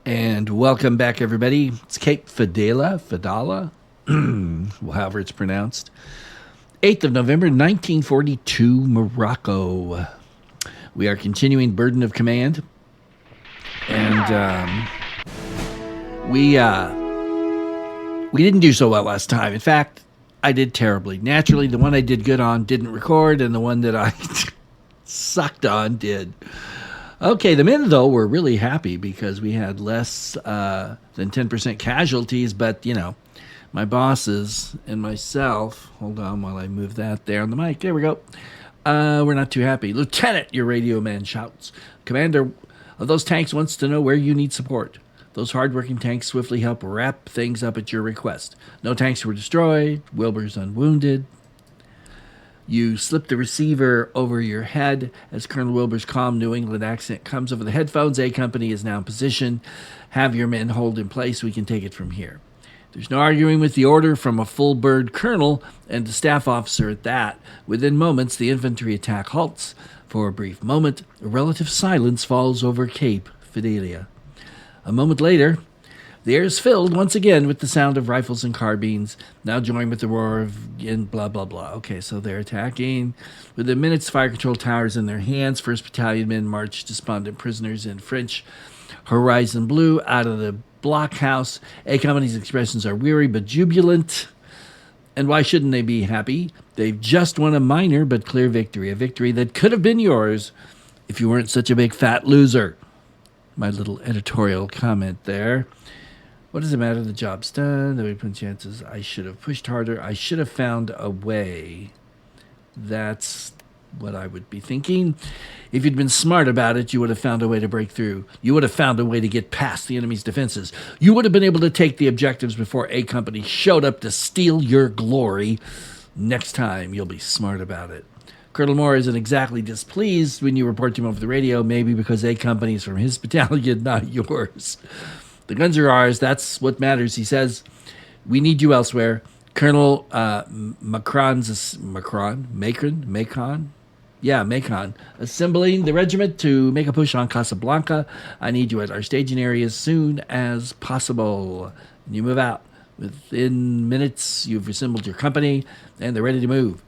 And welcome back, everybody. It's Cape Fidala, however it's pronounced. 8th of November, 1942, Morocco. We are continuing Burden of Command. And we didn't do so well last time. In fact, I did terribly. Naturally, the one I did good on didn't record, and the one that I sucked on did. Okay, the men, though, were really happy because we had less than 10% casualties, but, my bosses and myself, hold on while I move that there on the mic. There we go. We're not too happy. Lieutenant, your radio man shouts. Commander of those tanks wants to know where you need support. Those hardworking tanks swiftly help wrap things up at your request. No tanks were destroyed. Wilbur's unwounded. You slip the receiver over your head as Colonel Wilbur's calm New England accent comes over the headphones. A Company is now in position. Have your men hold in place. We can take it from here. There's no arguing with the order from a full bird colonel and a staff officer at that. Within moments, the infantry attack halts. For a brief moment, a relative silence falls over Cape Fidelia. A moment later, the air is filled once again with the sound of rifles and carbines, now joined with the roar of blah, blah, blah. Okay, so they're attacking. Within minutes, fire control towers in their hands. 1st Battalion men march despondent prisoners in French horizon blue out of the blockhouse. A Company's expressions are weary but jubilant. And why shouldn't they be happy? They've just won a minor but clear victory, a victory that could have been yours if you weren't such a big fat loser. My little editorial comment there. What does it matter? The job's done. The open chances. I should have pushed harder. I should have found a way. That's what I would be thinking. If you'd been smart about it, you would have found a way to break through. You would have found a way to get past the enemy's defenses. You would have been able to take the objectives before A Company showed up to steal your glory. Next time, you'll be smart about it. Colonel Moore isn't exactly displeased when you report to him over the radio, maybe because A Company is from his battalion, not yours. The guns are ours. That's what matters, he says. We need you elsewhere. Colonel Macron, assembling the regiment to make a push on Casablanca. I need you at our staging area as soon as possible. And you move out. Within minutes, you've assembled your company, and they're ready to move.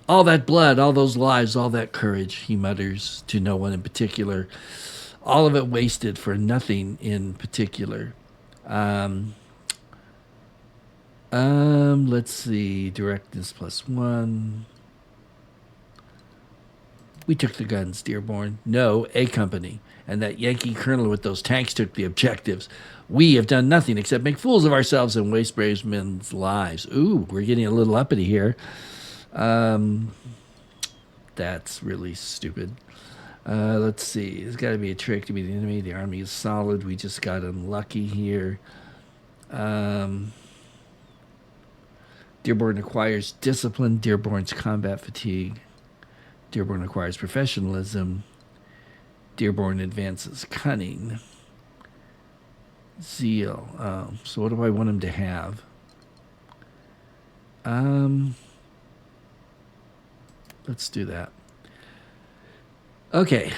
All that blood, all those lives, all that courage, he mutters to no one in particular. All of it wasted for nothing in particular. Let's see. Directness +1. We took the guns, Dearborn. No, A Company. And that Yankee colonel with those tanks took the objectives. We have done nothing except make fools of ourselves and waste brave men's lives. Ooh, we're getting a little uppity here. That's really stupid. Let's see. There's got to be a trick to beat the enemy. The army is solid. We just got unlucky here. Dearborn acquires discipline. Dearborn's combat fatigue. Dearborn acquires professionalism. Dearborn advances cunning. Zeal. So what do I want him to have? Let's do that. Okay,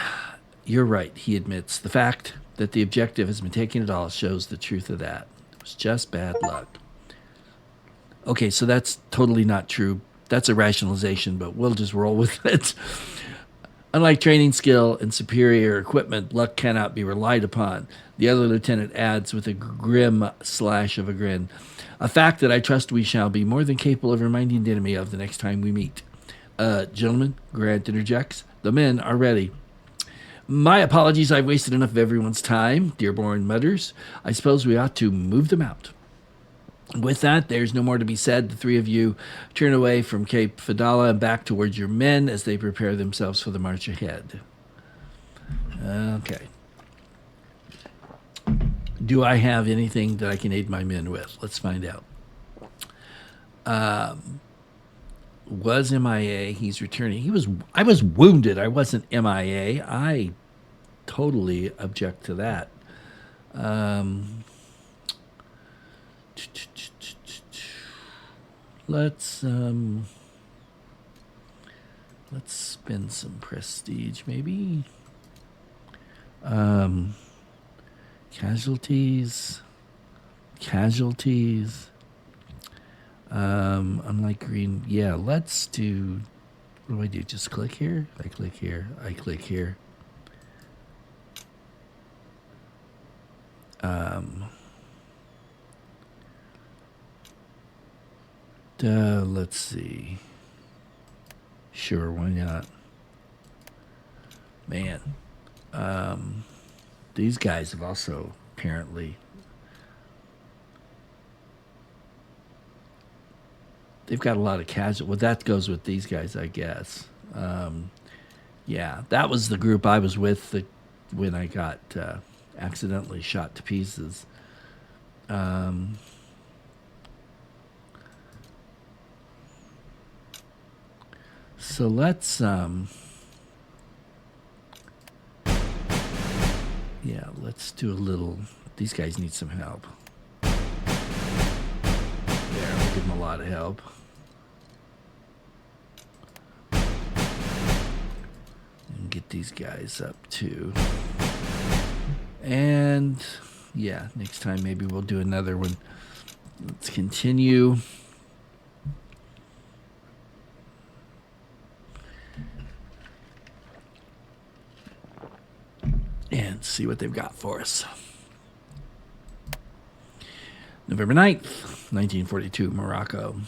you're right, he admits. The fact that the objective has been taken at all shows the truth of that. It was just bad luck. Okay, so that's totally not true. That's a rationalization, but we'll just roll with it. Unlike training skill and superior equipment, luck cannot be relied upon. The other lieutenant adds with a grim slash of a grin. A fact that I trust we shall be more than capable of reminding the enemy of the next time we meet. Gentlemen, Grant interjects. The men are ready. My apologies, I've wasted enough of everyone's time, Dearborn mutters. I suppose we ought to move them out. With that, there's no more to be said. The three of you turn away from Cape Fidala and back towards your men as they prepare themselves for the march ahead. Okay. Do I have anything that I can aid my men with? Let's find out. Was MIA. He's returning. I was wounded. I wasn't MIA. I totally object to that. Let's spend some prestige, maybe. Casualties. Unlike green. Yeah, let's do. What do I do? Just click here? I click here. I click here. Let's see. Sure, why not? Man. These guys have also apparently. They've got a lot of casual. Well, that goes with these guys, I guess. Yeah, that was the group I was with when I got accidentally shot to pieces. So let's, let's do a little. These guys need some help. There, we'll give them a lot of help. And get these guys up too. And yeah, next time maybe we'll do another one. Let's continue. And see what they've got for us. November 9th, 1942, Morocco.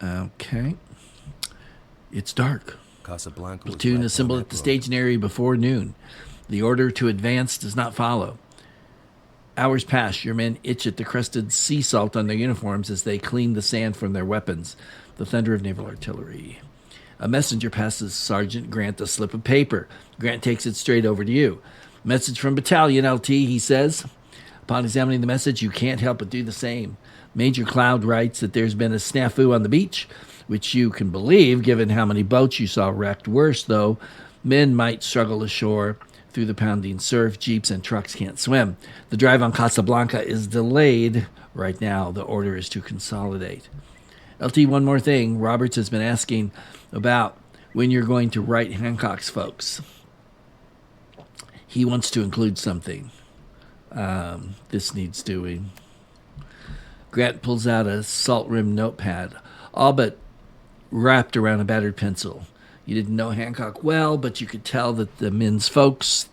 Okay. It's dark. Casablanca. Platoon assembled at the staging area before noon. The order to advance does not follow. Hours pass. Your men itch at the crusted sea salt on their uniforms as they clean the sand from their weapons. The thunder of naval artillery. A messenger passes Sergeant Grant a slip of paper. Grant takes it straight over to you. Message from Battalion LT, he says. Upon examining the message, you can't help but do the same. Major Cloud writes that there's been a snafu on the beach, which you can believe given how many boats you saw wrecked. Worse, though, men might struggle ashore through the pounding surf. Jeeps and trucks can't swim. The drive on Casablanca is delayed. Right now, the order is to consolidate. LT, one more thing. Roberts has been asking about when you're going to write Hancock's folks. He wants to include something. This needs doing. Grant pulls out a salt-rimmed notepad, all but wrapped around a battered pencil. You didn't know Hancock well, but you could tell that the men's folks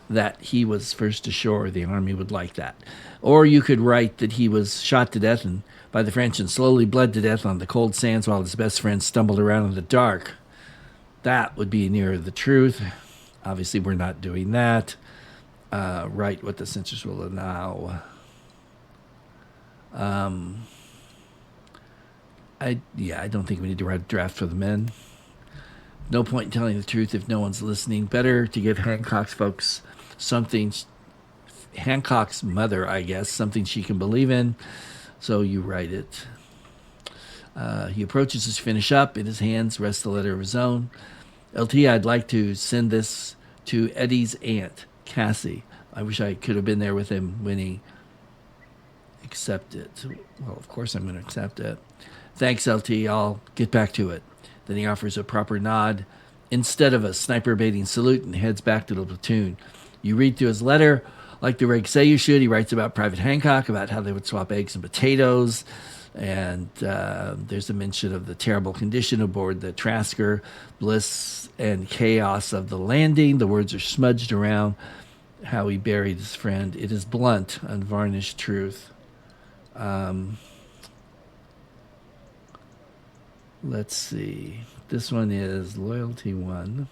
that he was first ashore. The Army would like that. Or you could write that he was shot to death by the French and slowly bled to death on the cold sands while his best friend stumbled around in the dark. That would be nearer the truth. Obviously, we're not doing that. Write what the censors will allow. I don't think we need to write a draft for the men. No point in telling the truth if no one's listening. Better to give Hancock's folks something, Hancock's mother, I guess, something she can believe in. So you write it. He approaches to finish up. In his hands rests the letter of his own. LT, I'd like to send this to Eddie's aunt, Cassie. I wish I could have been there with him when he accepted it. Well, of course I'm going to accept it. Thanks, LT. I'll get back to it. Then he offers a proper nod instead of a sniper-baiting salute and heads back to the platoon. You read through his letter like the regs say you should. He writes about Private Hancock, about how they would swap eggs and potatoes. And there's a mention of the terrible condition aboard the Trasker, bliss and chaos of the landing. The words are smudged around how he buried his friend. It is blunt, unvarnished truth. Let's see. This one is Loyalty 1.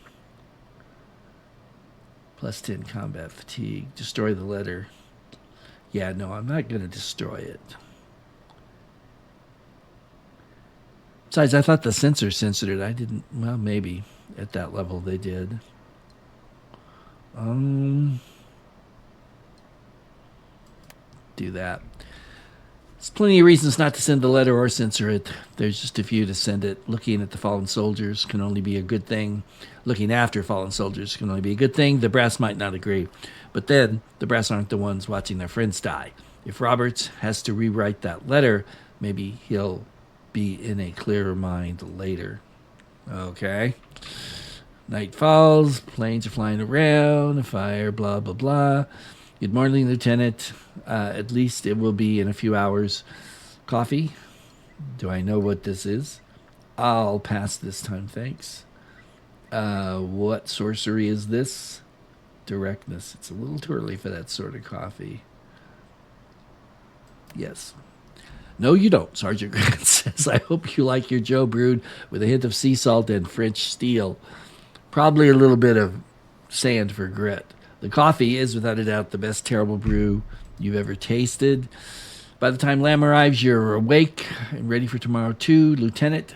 Plus 10 combat fatigue. Destroy the letter. Yeah, no, I'm not going to destroy it. Besides, I thought the censor censored it. I didn't. Well, maybe at that level they did. Do that. There's plenty of reasons not to send the letter or censor it. There's just a few to send it. Looking at the fallen soldiers can only be a good thing. Looking after fallen soldiers can only be a good thing. The brass might not agree. But then, the brass aren't the ones watching their friends die. If Roberts has to rewrite that letter, maybe he'll be in a clearer mind later. Okay. Night falls, planes are flying around, fire, blah, blah, blah. Good morning, Lieutenant. At least it will be in a few hours. Coffee? Do I know what this is? I'll pass this time, thanks. What sorcery is this? Directness. It's a little too early for that sort of coffee. Yes. No, you don't, Sergeant Grant says. I hope you like your Joe brewed with a hint of sea salt and French steel. Probably a little bit of sand for grit. The coffee is, without a doubt, the best terrible brew you've ever tasted. By the time Lamb arrives, you're awake and ready for tomorrow, too. Lieutenant,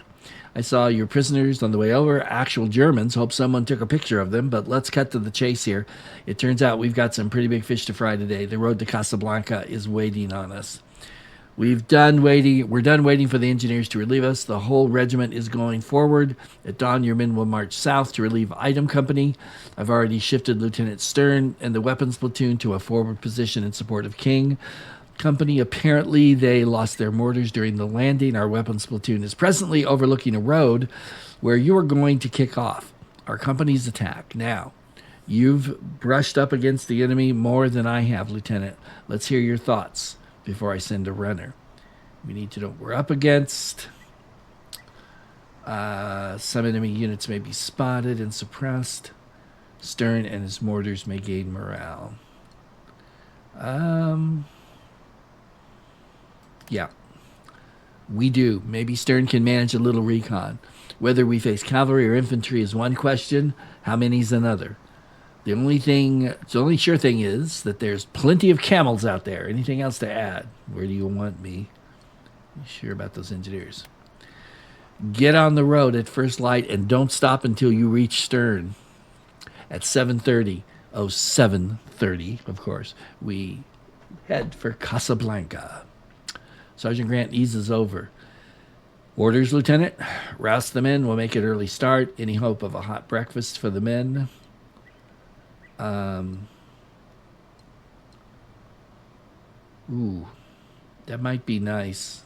I saw your prisoners on the way over, actual Germans. Hope someone took a picture of them, but let's cut to the chase here. It turns out we've got some pretty big fish to fry today. The road to Casablanca is waiting on us. We're done waiting for the engineers to relieve us. The whole regiment is going forward. At dawn, your men will march south to relieve Item Company. I've already shifted Lieutenant Stern and the weapons platoon to a forward position in support of King Company. Apparently, they lost their mortars during the landing. Our weapons platoon is presently overlooking a road where you are going to kick off our company's attack. Now, you've brushed up against the enemy more than I have, Lieutenant. Let's hear your thoughts before I send a runner. We need to know what we're up against. Some enemy units may be spotted and suppressed. Stern and his mortars may gain morale. Yeah, we do. Maybe Stern can manage a little recon. Whether we face cavalry or infantry is one question. How many is another? The only sure thing is that there's plenty of camels out there. Anything else to add? Where do you want me? You sure about those engineers? Get on the road at first light and don't stop until you reach Stern. At 7:30, 7:30, of course, we head for Casablanca. Sergeant Grant eases over. Orders, Lieutenant. Rouse the men. We'll make it early start. Any hope of a hot breakfast for the men? That might be nice.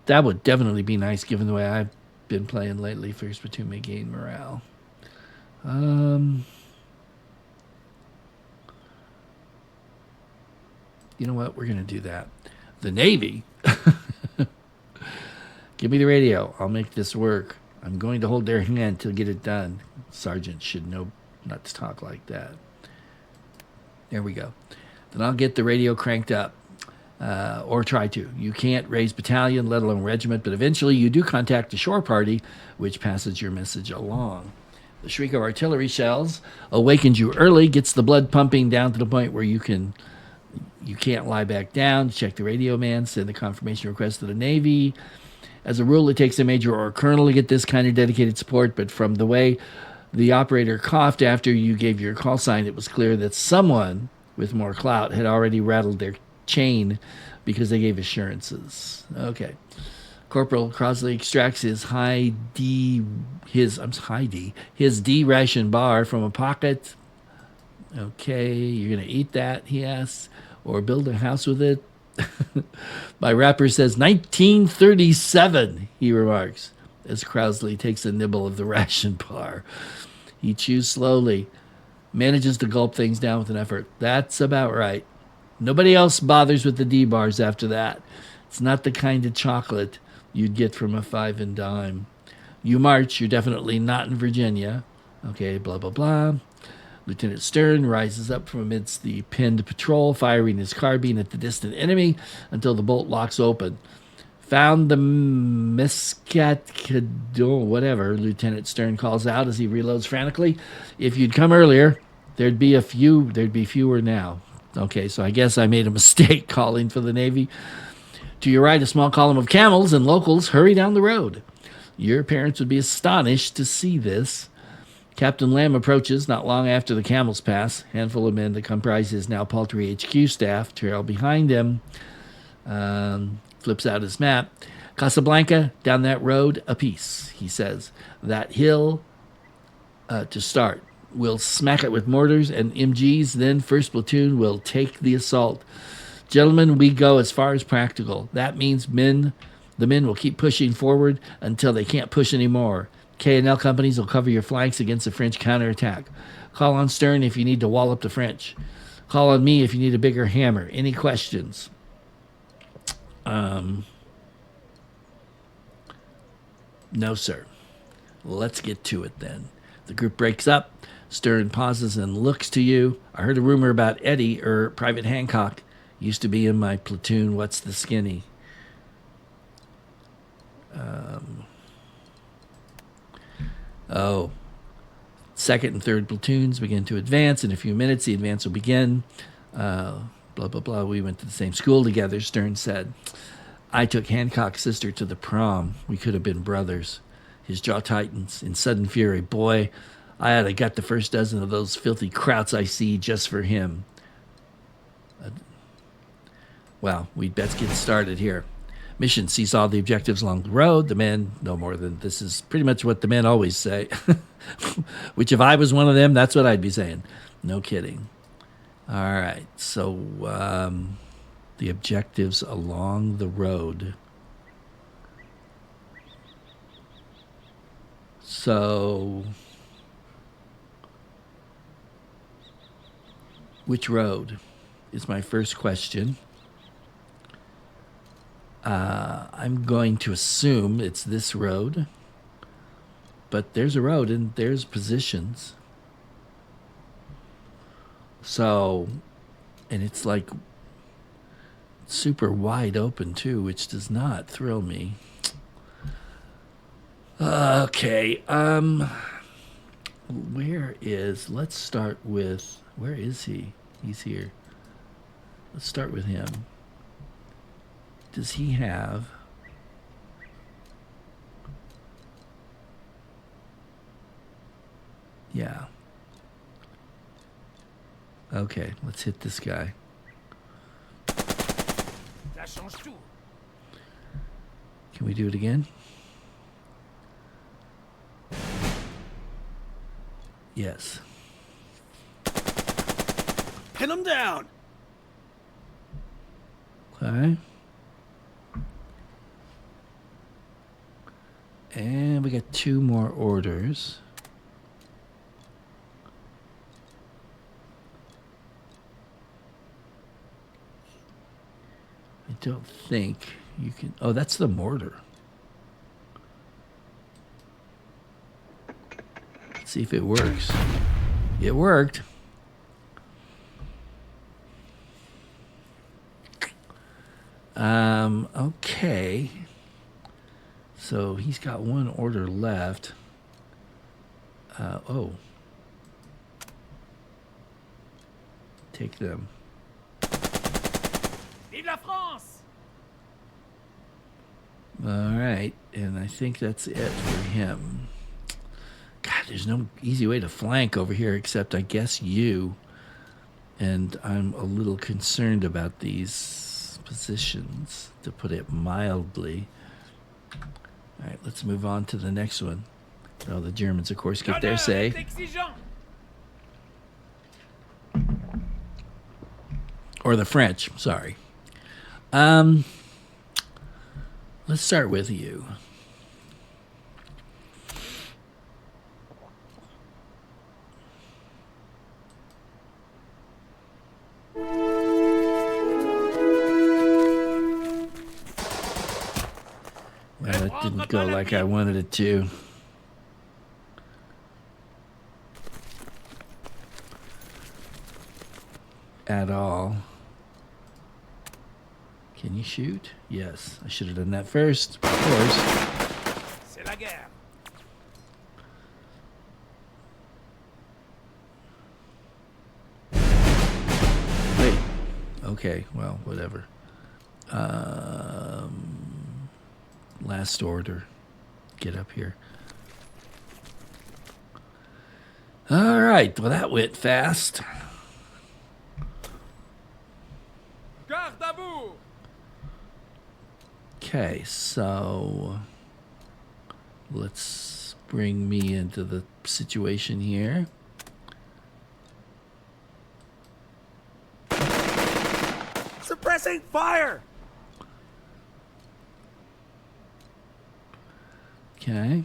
That would definitely be nice given the way I've been playing lately. First platoon may gain morale. You know what? We're going to do that. The Navy? Give me the radio. I'll make this work. I'm going to hold their hand to get it done. Sergeant should know not to talk like that. There we go. Then I'll get the radio cranked up. Or try to. You can't raise battalion, let alone regiment, but eventually you do contact the shore party, which passes your message along. The shriek of artillery shells awakens you early, gets the blood pumping down to the point where you can't lie back down. Check the radio man, send the confirmation request to the Navy. As a rule, it takes a major or a colonel to get this kind of dedicated support, but from the way the operator coughed after you gave your call sign, it was clear that someone with more clout had already rattled their chain because they gave assurances. Okay. Corporal Crosley extracts his his D ration bar from a pocket. Okay, you're going to eat that, he asks, or build a house with it? My wrapper says 1937, he remarks, as Crosley takes a nibble of the ration bar. He chews slowly, manages to gulp things down with an effort. That's about right. Nobody else bothers with the D-bars after that. It's not the kind of chocolate you'd get from a 5 and dime. You march, you're definitely not in Virginia. Okay, blah, blah, blah. Lieutenant Stern rises up from amidst the pinned patrol, firing his carbine at the distant enemy until the bolt locks open. Found the Mescatador, whatever, Lieutenant Stern calls out as he reloads frantically. If you'd come earlier, there'd be fewer now. Okay, so I guess I made a mistake calling for the Navy. To your right, a small column of camels and locals hurry down the road. Your parents would be astonished to see this. Captain Lamb approaches not long after the camels pass. Handful of men that comprise his now paltry HQ staff trail behind him. Flips out his map. Casablanca, down that road, a piece, he says. That hill to start. We'll smack it with mortars and MGs, then first platoon will take the assault. Gentlemen, we go as far as practical. That means the men will keep pushing forward until they can't push anymore. K&L companies will cover your flanks against a French counterattack. Call on Stern if you need to wall up the French. Call on me if you need a bigger hammer. Any questions? No, sir. Let's get to it then. The group breaks up. Stern pauses and looks to you. I heard a rumor about Eddie, or Private Hancock. Used to be in my platoon. What's the skinny? Second and third platoons begin to advance. In a few minutes, the advance will begin. Blah, blah, blah. We went to the same school together, Stern said. I took Hancock's sister to the prom. We could have been brothers. His jaw tightens in sudden fury. Boy, I had to gut the first dozen of those filthy krauts I see just for him. Well, we'd best get started here. Mission, seize all the objectives along the road. The men, no more than, this is pretty much what the men always say. Which if I was one of them, that's what I'd be saying. No kidding. All right, so the objectives along the road. So, which road is my first question. I'm going to assume it's this road, but there's a road and there's positions. So, and it's like super wide open too, which does not thrill me. Okay, let's start with, where is he? He's here. Let's start with him. Does he have... Yeah. Okay, let's hit this guy. Can we do it again? Yes. Pin him down. Okay. And we got 2 more orders. I don't think you can... Oh, that's the mortar. Let's see if it works. It worked. Okay. So he's got 1 order left. Take them. Vive la France! All right, and I think that's it for him. God, there's no easy way to flank over here except, I guess, you. And I'm a little concerned about these positions, to put it mildly. All right, let's move on to the next one. Oh, the Germans, of course, get their say. Or the French, sorry. Let's start with you. Well, it didn't go like I wanted it to. At all. Can you shoot? Yes. I should have done that first, of course. C'est la guerre. Wait. Okay, well, whatever. Last order. Get up here. All right. Well, that went fast. Garde à vous! Okay, so let's bring me into the situation here. Suppressing fire! Okay.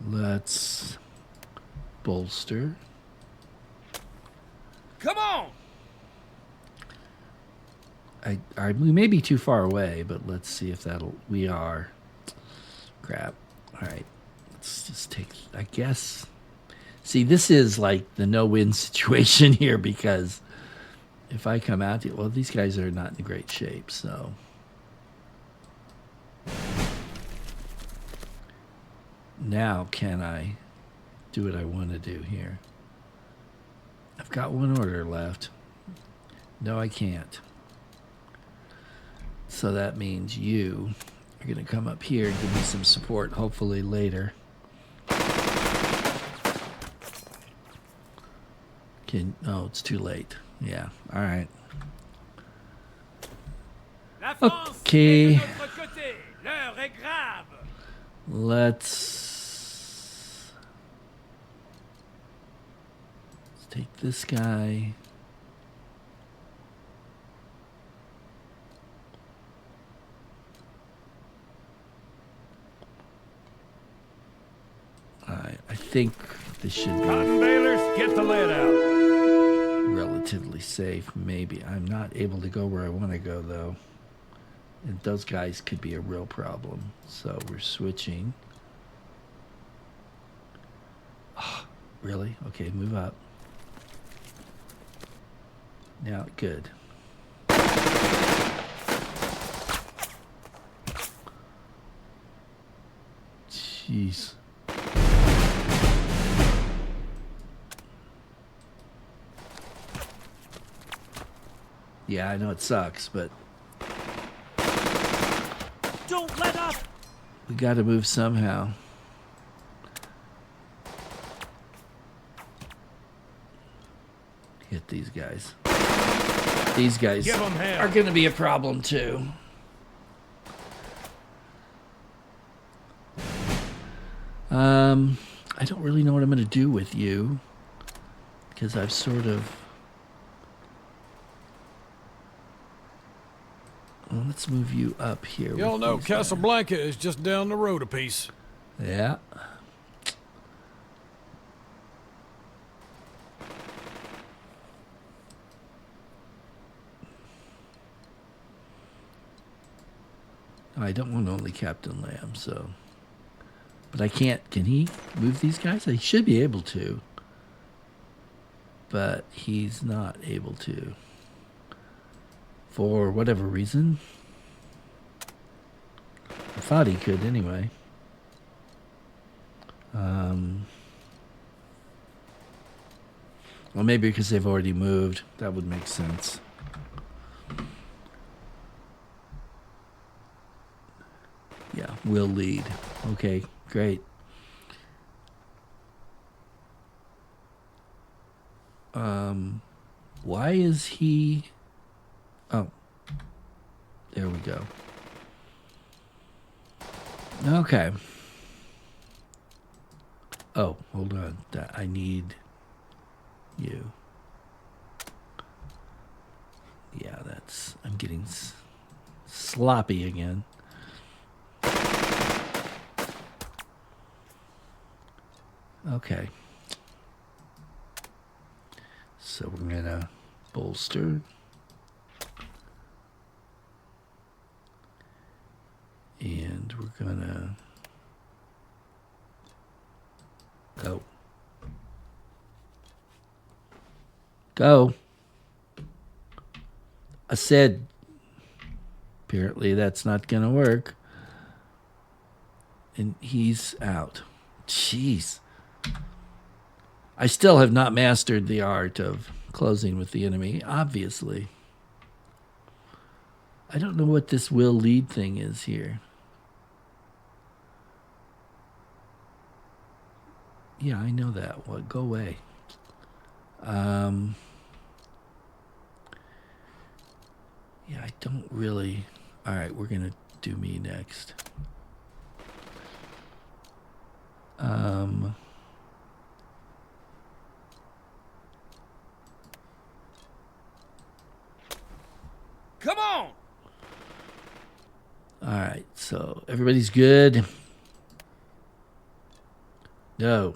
Let's bolster. Come on! We may be too far away, but let's see if we are. Crap. All right. Let's just take, I guess. See, this is like the no-win situation here because if I come out, well, these guys are not in great shape, so. Now, can I do what I want to do here? I've got one order left. No, I can't. So that means you are going to come up here and give me some support, hopefully later. Oh, it's too late. Yeah, all right. La France Okay. est de notre côté. L'heure est grave. Let's take this guy. I think this should be Cotton balers, get the lead out. relatively safe. Maybe. I'm not able to go where I want to go, though. And those guys could be a real problem. So we're switching. Oh, really? Okay, move up. Now, good. Jeez. Yeah, I know it sucks, but Don't let up. we got to move somehow. Hit these guys. These guys Give 'em hell. are going to be a problem too. I don't really know what I'm going to do with you because I've sort of. Well, let's move you up here. Y'all with know these guys. Casablanca is just down the road a piece. Yeah. I don't want only Captain Lamb, so. But I can't. Can he move these guys? He should be able to. But he's not able to. For whatever reason. I thought he could anyway. Well, maybe because they've already moved. That would make sense. Yeah, we'll lead. Okay, great. Why is he... Oh. There we go. Okay. Oh, hold on. I need you. Yeah, that's... I'm getting sloppy again. Okay. So we're going to bolster. And we're going to go. Go. I said, apparently that's not going to work. And he's out. Jeez. I still have not mastered the art of closing with the enemy, obviously. I don't know what this will lead thing is here. Yeah, I know that. What? Go away. Yeah, I don't really... All right, we're going to do me next. Come on! All right, so everybody's good. No.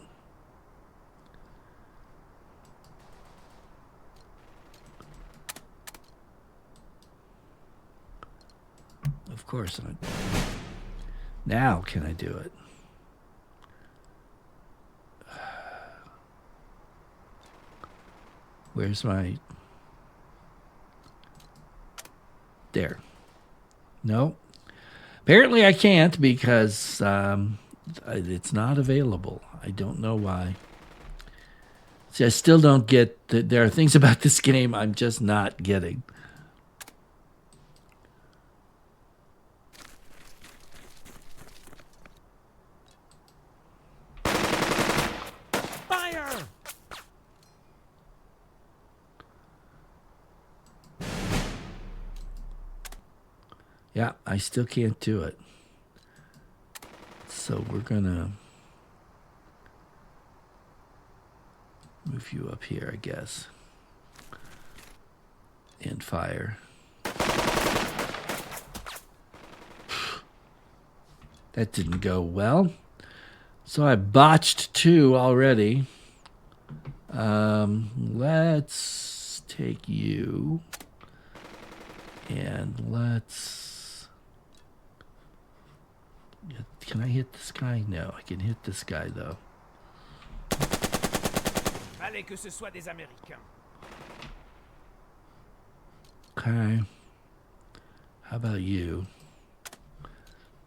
Of course I. Now can I do it? Where's my... There. No. Apparently I can't because it's not available. I don't know why. See, I still don't get that. There are things about this game I'm just not getting. Fire! Yeah, I still can't do it. So we're gonna move you up here, I guess. And fire. That didn't go well. So I botched 2 already. Let's take you. And let's... Can I hit this guy? No, I can hit this guy, though. Fallait que ce soit des Américains. Okay. How about you?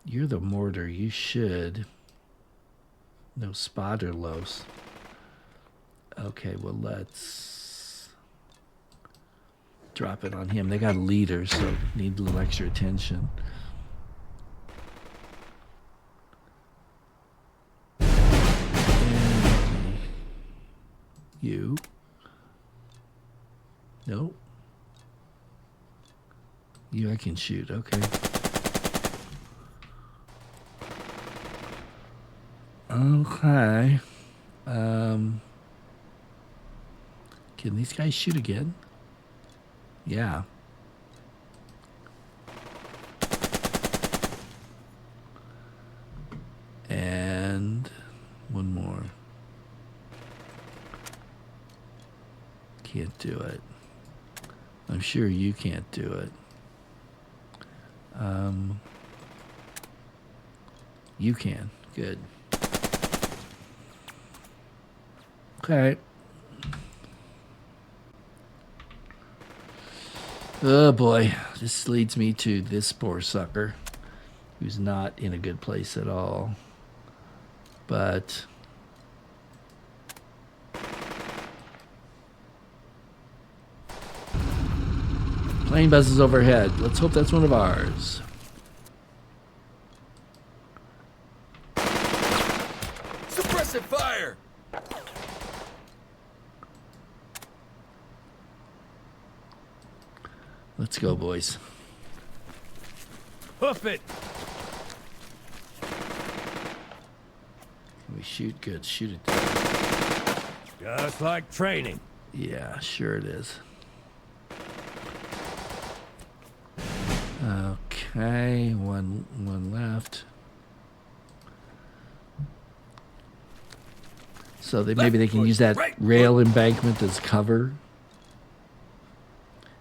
You're the mortar. You should. No spotter los. Okay, well, let's drop it on him. They got leaders, so need a little extra attention. And you. Nope. You I can shoot. Okay. Okay. Can these guys shoot again? Yeah. And one more. Can't do it. I'm sure you can't do it. You can. Good. Okay. Oh boy. This leads me to this poor sucker who's not in a good place at all. But plane buzzes overhead. Let's hope that's one of ours. Suppressive fire! Let's go, boys. Hoof it! Can we shoot? Good. Shoot it. Just like training. Yeah, sure it is. Okay, one left. So maybe they can use that rail embankment as cover.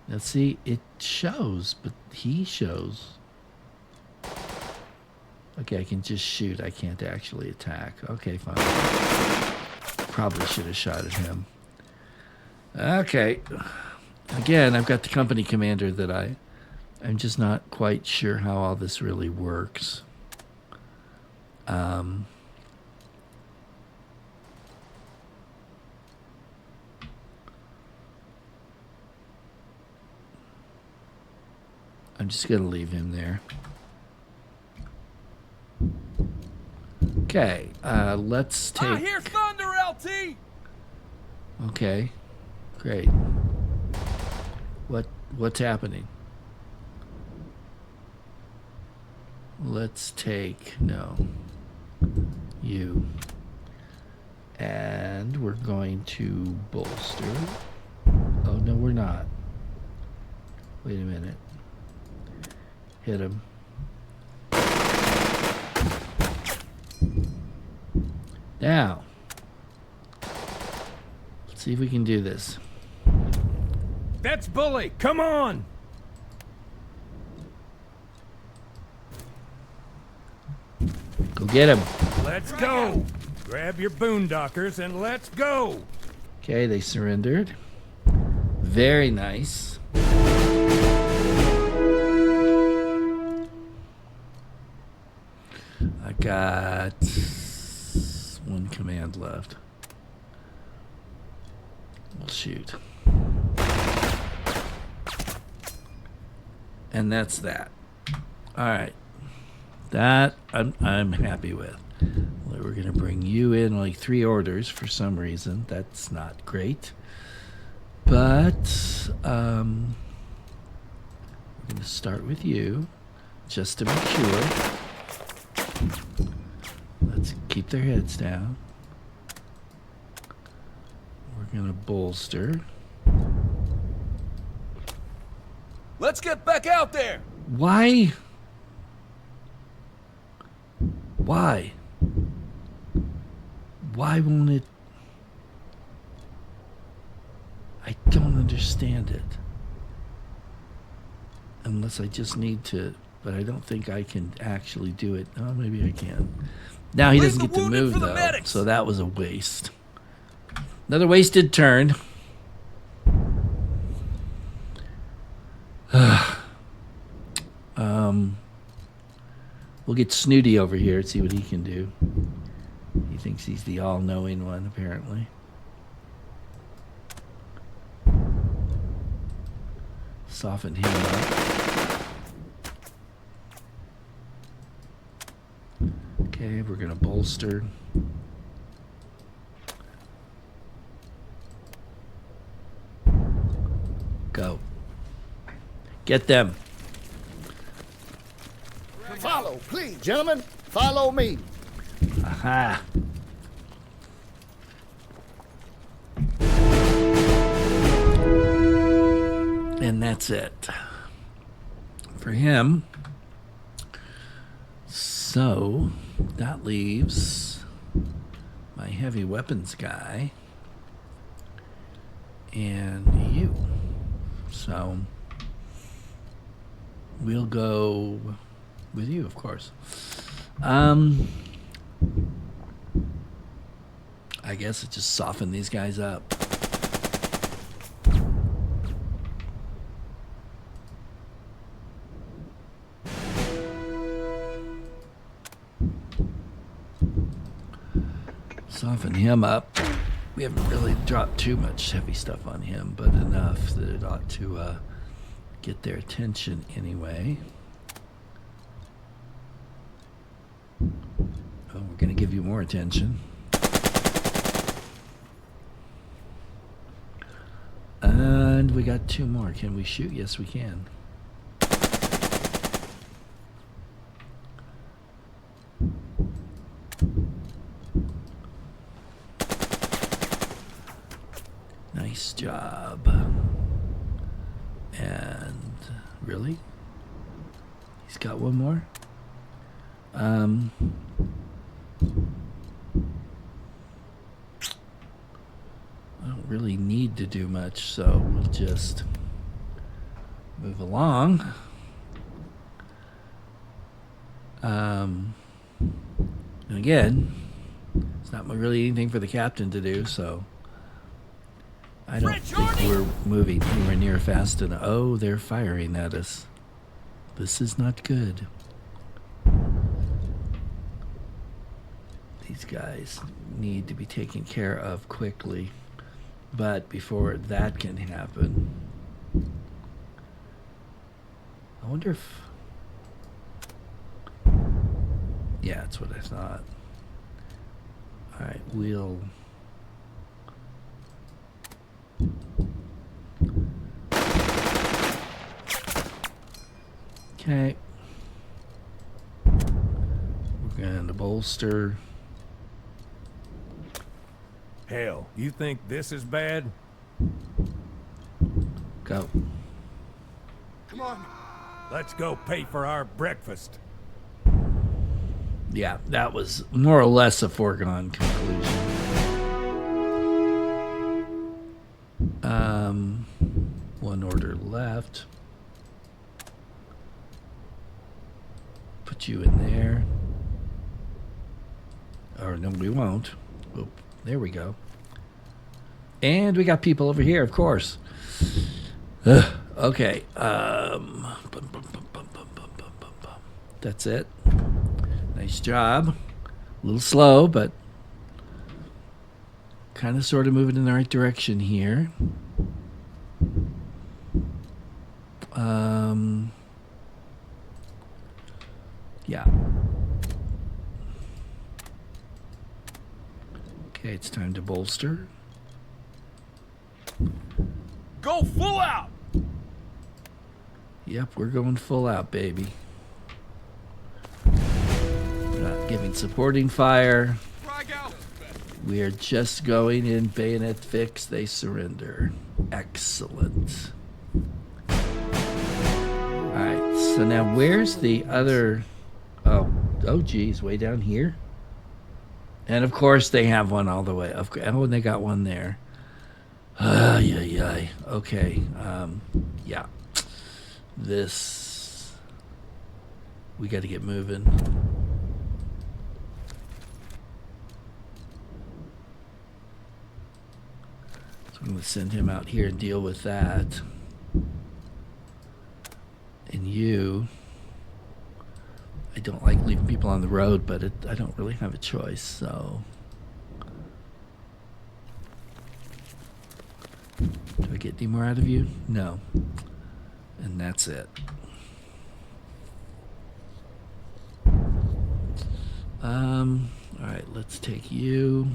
Now see, it shows, but he shows. Okay, I can just shoot. I can't actually attack. Okay, fine. Probably should have shot at him. Okay. Again, I've got the company commander that I'm just not quite sure how all this really works. I'm just going to leave him there. Okay, let's take... I hear thunder, LT! Okay, great. What's happening? Let's take... No. You. And we're going to bolster. Oh, no, we're not. Wait a minute. Hit him. Now, let's see if we can do this. That's bully. Come on. Go get him. Let's go. Grab your boondockers and let's go. Okay, they surrendered. Very nice. I got one command left. We'll shoot. And that's that. All right. That I'm happy with. We're going to bring you in like 3 orders for some reason. That's not great. But we're going to start with you just to make sure. Let's keep their heads down. We're going to bolster. Let's get back out there! Why? Why? Why won't it? I don't understand it. Unless I just need to, but I don't think I can actually do it. Oh, maybe I can. Now he Leave doesn't the get to wounded move for the though, medics. so that was a waste. Another wasted turn. We'll get Snooty over here and see what he can do. He thinks he's the all-knowing one, apparently. Soften him up. Okay, we're gonna bolster. Go. Get them. Follow, please, gentlemen. Follow me. Aha. And that's it for him. So that leaves my heavy weapons guy and you. So we'll go with you, of course. I guess it just softened these guys up. Soften him up. We haven't really dropped too much heavy stuff on him, but enough that it ought to get their attention anyway. Oh, we're going to give you more attention. And we got 2 more. Can we shoot? Yes, we can. Nice job. And really? He's got one more? I don't really need to do much, so we'll just move along. And again, it's not really anything for the captain to do, so I don't think we're moving anywhere near fast enough. Oh, they're firing at us. This is not good. These guys need to be taken care of quickly. But before that can happen, I wonder if... Yeah, that's what I thought. Alright, we'll... Okay. We're going to bolster. Hell, you think this is bad? Go. Come on. Let's go pay for our breakfast. Yeah, that was more or less a foregone conclusion. One order left. Put you in there. Or no, we won't. Oop, there we go. And we got people over here, of course. Okay. That's it. Nice job. A little slow, but kind of sort of moving in the right direction here. Yeah. Okay, it's time to bolster. Go full out! Yep, we're going full out, baby. We're not giving supporting fire. Frag out! We are just going in bayonet fix. They surrender. Excellent. Alright, so now where's the other... Oh geez, way down here? And of course they have one all the way. Oh, and they got one there. Yeah. Okay. Yeah. This... We got to get moving. So I'm going to send him out here and deal with that. And you... I don't like leaving people on the road, but I don't really have a choice, so... Do I get any more out of you? No. And that's it. Alright, let's take you.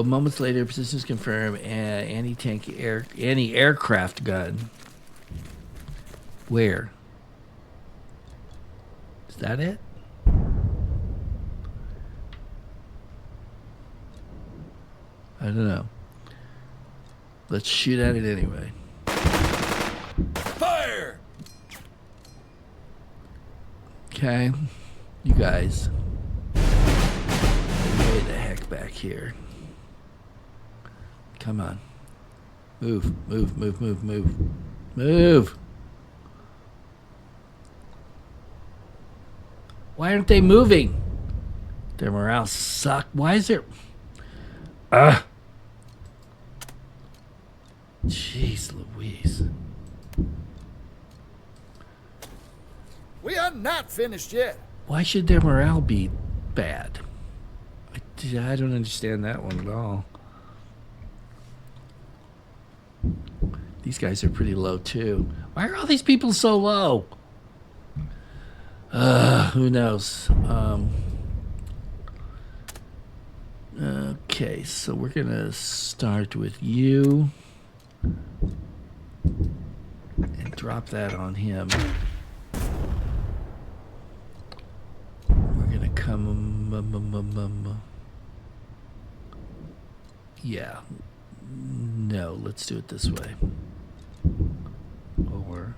Moments later, positions confirmed. Anti-aircraft gun. Where? Is that it? I don't know. Let's shoot at it anyway. Fire! Okay. You guys. Way the heck back here. Come on. Move. Move! Why aren't they moving? Their morale suck. Why is there... Jeez Louise. We are not finished yet. Why should their morale be bad? I don't understand that one at all. These guys are pretty low too. Why are all these people so low? Who knows? Okay, so we're gonna start with you and drop that on him. We're gonna come. Yeah. No, let's do it this way. Or.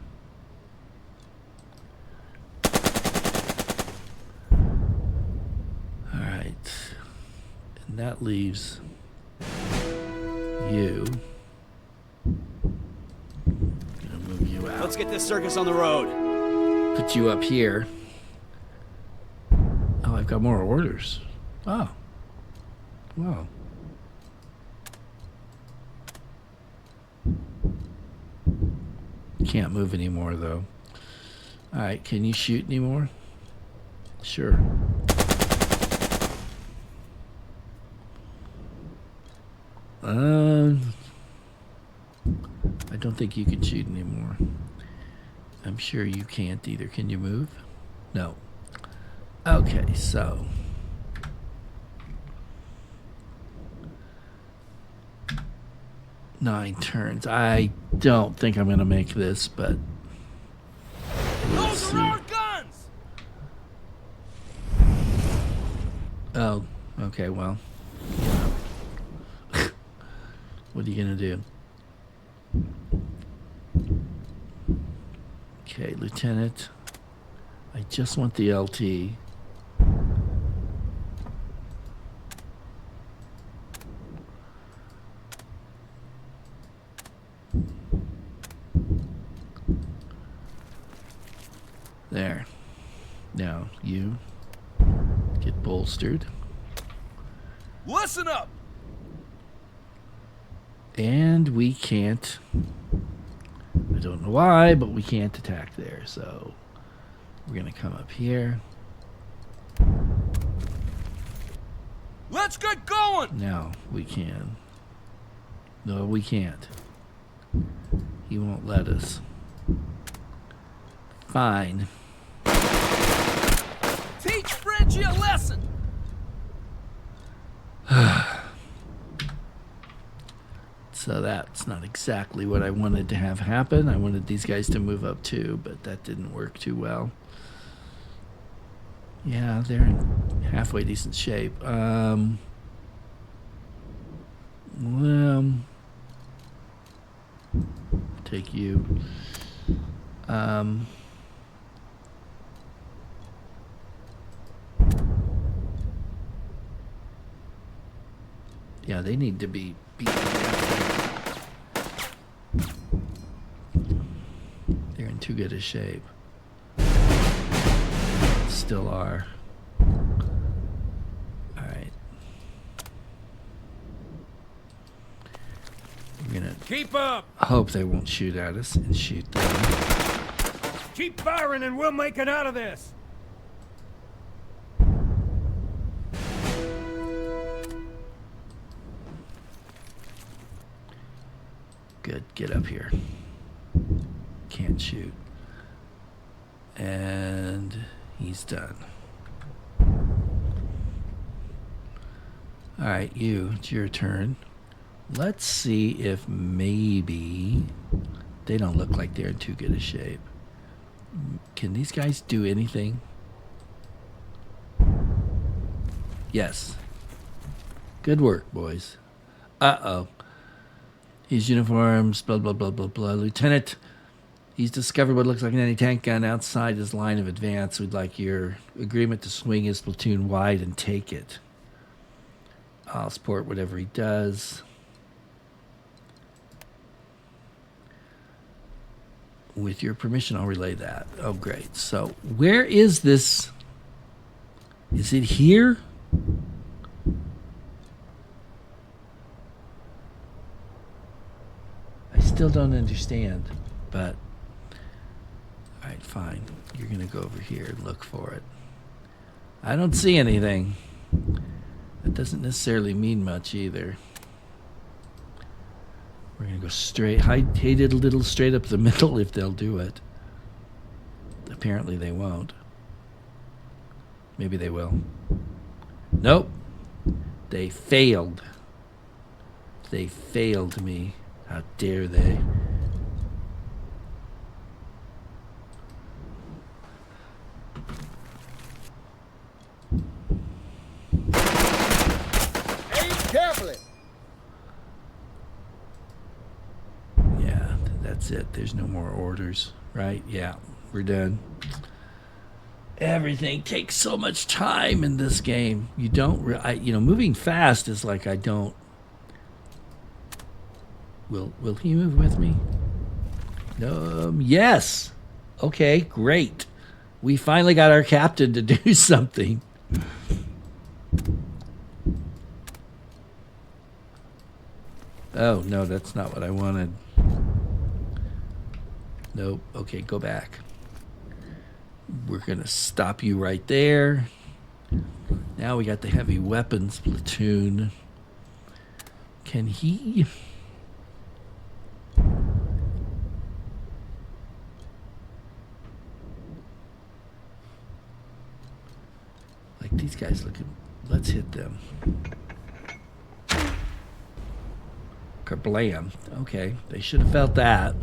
Alright. And that leaves you. Gonna move you out. Let's get this circus on the road. Put you up here. Oh, I've got more orders. Oh. Wow. Can't move anymore, though. Alright, can you shoot anymore? Sure. I don't think you can shoot anymore. I'm sure you can't either. Can you move? No. Okay, so... 9 turns. I don't think I'm going to make this, but... Those are our guns! Oh, okay, well... What are you going to do? Okay, Lieutenant. I just want the LT. There. Now, you get bolstered. Listen up! And we can't. I don't know why, but we can't attack there. So we're going to come up here. Let's get going! Now we can. No, we can't. He won't let us. Fine. Teach Frenchie a lesson! So that's not exactly what I wanted to have happen. I wanted these guys to move up too, but that didn't work too well. Yeah, they're in halfway decent shape. Well, take you. Yeah, they need to be beaten down. They're in too good a shape. Still are. Alright. We're gonna Keep up! hope they won't shoot at us and shoot them. Keep firing and we'll make it out of this! Good, get up here. Can't shoot. And he's done. Alright, you, it's your turn. Let's see if maybe they don't look like they're in too good a shape. Can these guys do anything? Yes. Good work, boys. Uh-oh. His uniforms, blah, blah, blah, blah, blah. Lieutenant, he's discovered what looks like an anti-tank gun outside his line of advance. We'd like your agreement to swing his platoon wide and take it. I'll support whatever he does. With your permission, I'll relay that. Oh, great. So, where is this? Is it here? I still don't understand, but all right, fine. You're going to go over here and look for it. I don't see anything. That doesn't necessarily mean much either. We're going to go straight, hate it a little straight up the middle if they'll do it. Apparently they won't. Maybe they will. Nope. They failed. They failed me. How dare they? Aim carefully. Yeah, that's it. There's no more orders, right? Yeah, we're done. Everything takes so much time in this game. You don't, moving fast is like I don't. Will he move with me? No. Yes. Okay, great. We finally got our captain to do something. Oh, no, that's not what I wanted. Nope. Okay, go back. We're going to stop you right there. Now we got the heavy weapons platoon. Can he... Like these guys looking... Let's hit them. Kerblam. Okay, they should have felt that.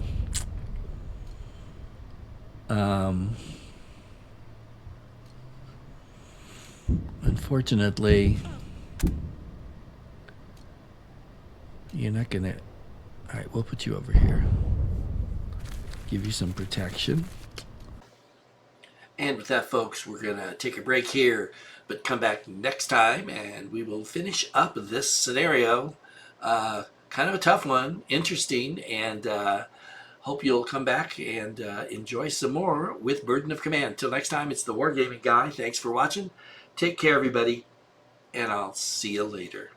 Unfortunately, you're not gonna... Alright, we'll put you over here. Give you some protection. And with that, folks, we're going to take a break here, but come back next time and we will finish up this scenario. Kind of a tough one, interesting, and hope you'll come back and enjoy some more with Burden of Command. Till next time, it's the Wargaming Guy. Thanks for watching. Take care, everybody, and I'll see you later.